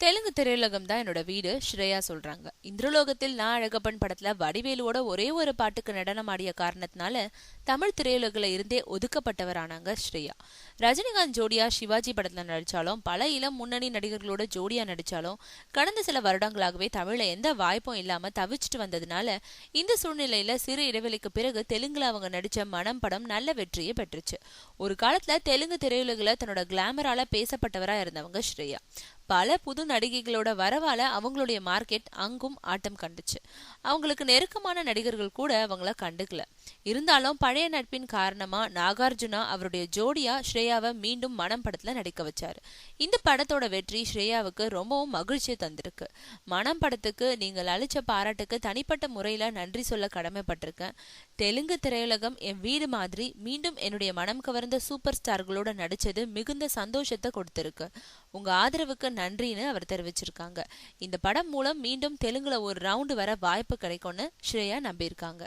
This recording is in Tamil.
தெலுங்கு திரையுலகம் தான் என்னோட வீடு, ஸ்ரேயா சொல்றாங்க. இந்திரலோகத்தில் நான் அழகப்பன் படத்துல வடிவேலுவோட ஒரே ஒரு பாட்டுக்கு நடனம் ஆடிய காரணத்தினால தமிழ் திரையுலகில இருந்தே ஒதுக்கப்பட்டவர் ஆனாங்க ஸ்ரேயா. ரஜினிகாந்த் ஜோடியா சிவாஜி படத்துல நடிச்சாலும், பல இளம் முன்னணி நடிகர்களோட ஜோடியா நடிச்சாலும், கடந்த சில வருடங்களாகவே தமிழ்ல எந்த வாய்ப்பும் இல்லாம தவிச்சிட்டு வந்ததுனால இந்த சூழ்நிலையில சிறு இடைவெளிக்கு பிறகு தெலுங்குல அவங்க நடிச்ச மனம் படம் நல்ல வெற்றியை பெற்றுச்சு. ஒரு காலத்துல தெலுங்கு திரையுலகில தன்னோட கிளாமரால பேசப்பட்டவரா இருந்தவங்க ஸ்ரேயா. பல புது நடிகைகளோட வரவால அவங்களுடைய மார்க்கெட் அங்கும் ஆட்டம் கண்டுச்சு. அவங்களுக்கு நெருக்கமான நடிகர்கள் கூட அவங்கள கண்டுக்கல. இருந்தாலும் பழைய நட்பின் காரணமா நாகார்ஜுனா அவருடைய ஜோடியா ஸ்ரேயாவை மீண்டும் மனம் படத்துல நடிக்க வச்சாரு. இந்த படத்தோட வெற்றி ஸ்ரேயாவுக்கு ரொம்பவும் மகிழ்ச்சியை தந்திருக்கு. மனம் படத்துக்கு நீங்கள் அளிச்ச பாராட்டுக்கு தனிப்பட்ட முறையில நன்றி சொல்ல கடமைப்பட்டிருக்கேன். தெலுங்கு திரையுலகம் என் வீடு மாதிரி மீண்டும் என்னுடைய மனம் கவர்ந்த சூப்பர் ஸ்டார்களோட நடிச்சது மிகுந்த சந்தோஷத்தை கொடுத்திருக்கு. உங்க ஆதரவுக்கு நன்றின்னு அவர் தெரிவிச்சிருக்காங்க. இந்த படம் மூலம் மீண்டும் தெலுங்குல ஒரு ரவுண்டு வர வாய்ப்பு கிடைக்கும்னு ஸ்ரேயா நம்பியிருக்காங்க.